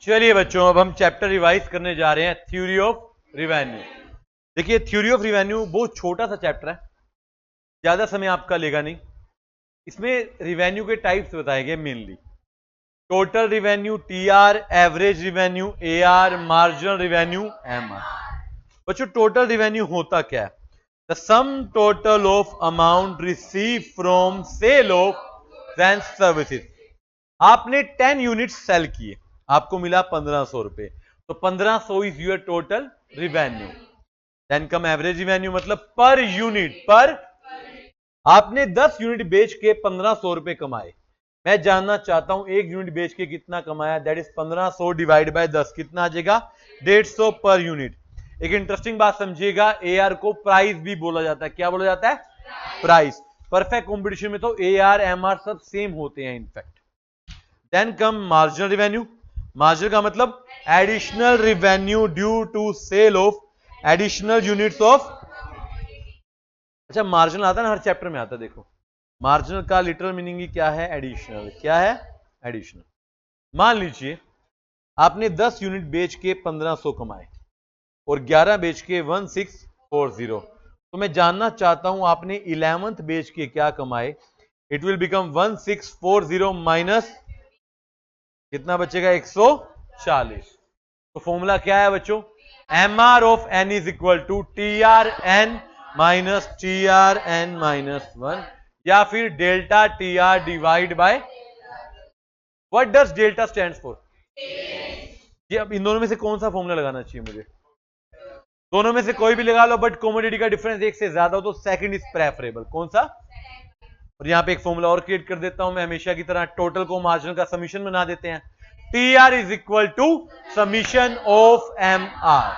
चलिए बच्चों, अब हम चैप्टर रिवाइज करने जा रहे हैं थ्योरी ऑफ रिवेन्यू। देखिए, थ्योरी ऑफ रिवेन्यू बहुत छोटा सा चैप्टर है, ज्यादा समय आपका लेगा नहीं। इसमें रिवेन्यू के टाइप्स बताए गए mainly. Total revenue TR, average revenue AR, marginal revenue MR. बच्चों, टोटल रिवेन्यू होता क्या है? The sum total of amount receive from sale of and services. आपने 10 यूनिट सेल किए, आपको मिला 1500 रुपए, तो 1500 is your total revenue. Then come average revenue, मतलब पर यूनिट पर। आपने 10 यूनिट बेच के 1500 रुपए कमाए। मैं जानना चाहता हूं एक यूनिट बेच के कितना कमाया, दैट इज 1500 डिवाइड बाय 10, कितना आ जाएगा? 150 पर यूनिट। एक इंटरेस्टिंग बात समझिएगा, एआर को प्राइस भी बोला जाता है। क्या बोला जाता है? प्राइस। परफेक्ट कॉम्पिटिशन में तो एआर एमआर सब सेम होते हैं in fact. Then come marginal revenue. Marginal का मतलब additional revenue due to sale of additional units of. अच्छा, मार्जिनल आता है ना, हर चैप्टर में आता है। देखो, मार्जिनल का लिटरल मीनिंग ही क्या है? एडिशनल। क्या है? एडिशनल। मान लीजिए आपने 10 यूनिट बेच के 1500 कमाए और 11 बेच के 1640, तो मैं जानना चाहता हूं आपने 11th बेच के क्या कमाए। इट विल बिकम 1640 माइनस कितना बचेगा? 140। तो फॉर्मूला क्या है बच्चों? M R of N is equal to T R N minus T R N minus 1, या फिर delta T R divide by. What does delta stand for? ये अब इन दोनों में से कौन सा फॉर्मूला लगाना चाहिए मुझे? दोनों में से कोई भी लगा लो, बट कॉमोडिटी का डिफरेंस एक से ज्यादा हो तो सेकंड इज प्रेफरेबल। कौन सा? और यहां पे एक फॉर्मूला और क्रिएट कर देता हूं मैं, हमेशा की तरह टोटल को मार्जिनल का समीशन बना देते हैं। T R is equal to summation of M R.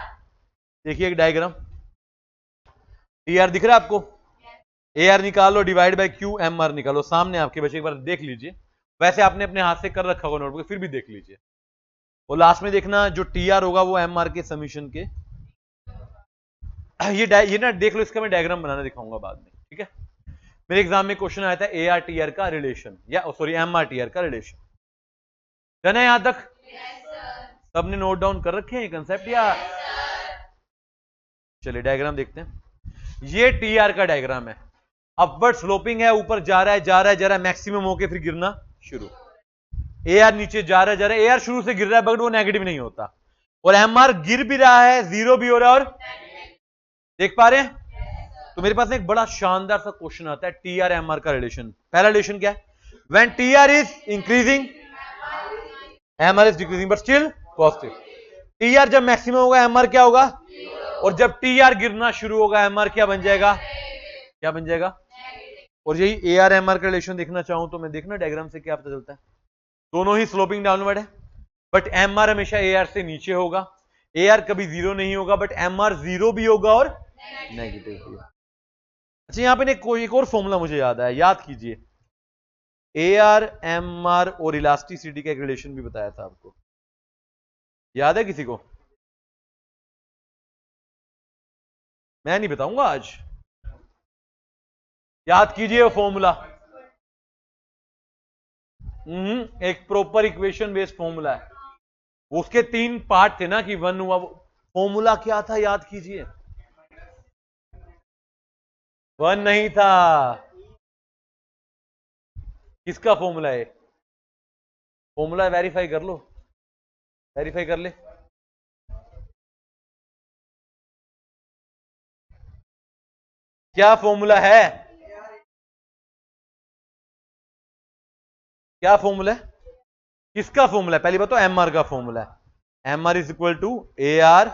देखिए एक डायग्राम, टी आर दिख रहा है आपको? ए आर निकालो divide by Q, M R निकालो। सामने आपके बच्चे, एक बार देख लीजिए। वैसे आपने अपने हाथ से कर रखा होगा नोटबुक, फिर भी देख लीजिए। और लास्ट में देखना जो टी आर होगा वो एम आर के समीशन के। ये ना देख लो, इसका मैं डायग्राम बनाना दिखाऊंगा बाद में, ठीक है? मेरे एग्जाम में क्वेश्चन आया था ए आर टी आर का रिलेशन, या sorry M R T R का रिलेशन। डन है यहां तक? सबने नोट डाउन कर रखे हैं कंसेप्ट या? चलिए डायग्राम देखते हैं। ये टी आर का डायग्राम है। अपवर्ड स्लोपिंग है, ऊपर जा रहा है जा रहा है जा रहा है, मैक्सिमम होके फिर गिरना शुरू। ए आर नीचे जा रहा है जा रहा है, ए आर शुरू से गिर रहा है बट वो नेगेटिव नहीं होता, और एम आर गिर भी रहा है, जीरो भी हो रहा है। और देख पा रहे हैं? तो मेरे पास एक बड़ा शानदार सा क्वेश्चन आता है, टी आर एम आर का रिलेशन। पहला रिलेशन क्या है? When T R is increasing M R is decreasing but still positive. T R जब मैक्सिमम होगा एम आर क्या होगा? और जब टी आर गिरना शुरू होगा एम आर क्या बन जाएगा? क्या बन जाएगा? और यही ए आर एम आर का रिलेशन देखना चाहूं तो मैं देखना डायग्राम से क्या पता चलता है। दोनों ही स्लोपिंग डाउनवर्ड है, बट एम आर हमेशा ए आर से नीचे होगा। ए आर कभी जीरो नहीं होगा, बट एम आर जीरो भी होगा और नेगेटिव भी होगा। अच्छा, यहां पे एक और फॉर्मूला मुझे याद आया, याद कीजिए। ए आर एम आर और इलास्टिसिटी का एक रिलेशन भी बताया था आपको, याद है किसी को? मैं नहीं बताऊंगा आज, याद कीजिए वो फॉर्मूला। एक प्रॉपर इक्वेशन बेस्ड फॉर्मूला है। उसके 3 पार्ट थे ना कि 1 हुआ। फॉर्मूला क्या था याद कीजिए? 1 नहीं था। किसका फॉर्मूला है? फॉर्मूला वेरीफाई कर लो, वेरीफाई कर ले। क्या फॉर्मूला है? क्या फॉर्मूला है? किसका फॉर्मूला है? पहली बात तो एम आर का फॉर्मूला है। M R is equal to A R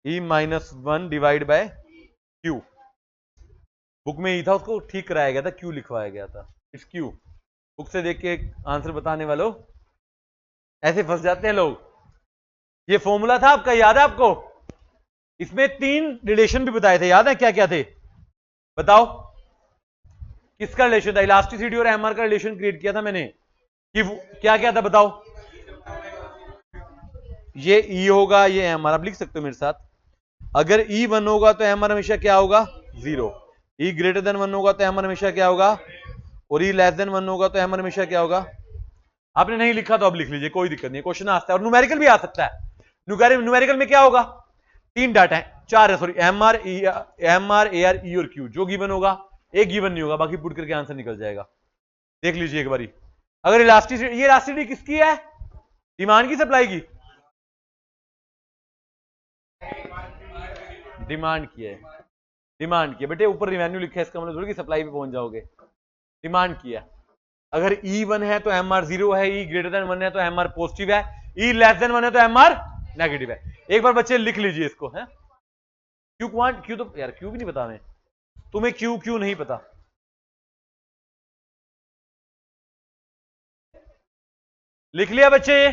E minus 1 divide by Q. Book में ई था, उसको ठीक कराया गया था, क्यू लिखवाया गया था। It's Q. बुक से देख के आंसर बताने वालों ऐसे फंस जाते हैं लोग। ये फॉर्मूला था आपका, याद है आपको? इसमें 3 रिलेशन भी बताए थे, याद है क्या क्या थे? बताओ किसका रिलेशन था? इलास्टिसिटी और एमआर का रिलेशन क्रिएट किया था मैंने, कि क्या क्या था बताओ? ये ई होगा, ये एमआर। आप लिख सकते हो मेरे साथ। अगर ई 1 होगा तो एमआर हमेशा क्या होगा? 0। ई ग्रेटर देन 1 होगा तो एमआर हमेशा क्या होगा? और ई लेस देन 1 होगा तो एमआर हमेशा क्या होगा? आपने नहीं लिखा तो अब लिख लीजिए, कोई दिक्कत नहीं, क्वेश्चन आ सकता है और न्यूमेरिकल भी आ सकता है। न्यूमेरिकल में क्या होगा, 3 डाटा है, 4 है sorry, M R A R E और क्यू, जो गिवन होगा, एक गिवन नहीं होगा, बाकी पुट करके आंसर निकल जाएगा। देख लीजिए एक बारी। अगर इलास्टिसिटी, ये इलास्टिसिटी किसकी है, डिमांड की सप्लाई की, डिमांड की है, डिमांड की है बेटे, ऊपर रिवेन्यू लिखा है, इसका मतलब थोड़ी कि सप्लाई पे पहुंच जाओगे, डिमांड की है। अगर E1 है तो MR 0 है, E ग्रेटर देन 1 है तो MR पॉजिटिव है, E लेस देन 1 है तो MR नेगेटिव है। एक बार बच्चे लिख लीजिए इसको, है क्यू क्वांट, क्यू तो यार क्यू भी नहीं पता हमें, तुम्हें क्यू नहीं पता, लिख लिया बच्चे?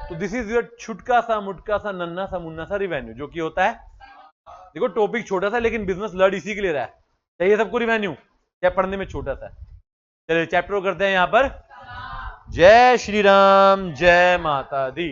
तो दिस इज योर छुटका सा मुटका सा नन्ना सा मुन्ना सा रिवेन्यू, जो कि होता है, देखो टॉपिक छोटा सा लेकिन बिजनेस लर्ड इसी के लिए रहा है, चाहिए सबको रिवेन्यू, क्या पढ़ने में छोटा सा है। चलिए चैप्टर करते हैं यहां पर। जय श्री राम, जय माता दी।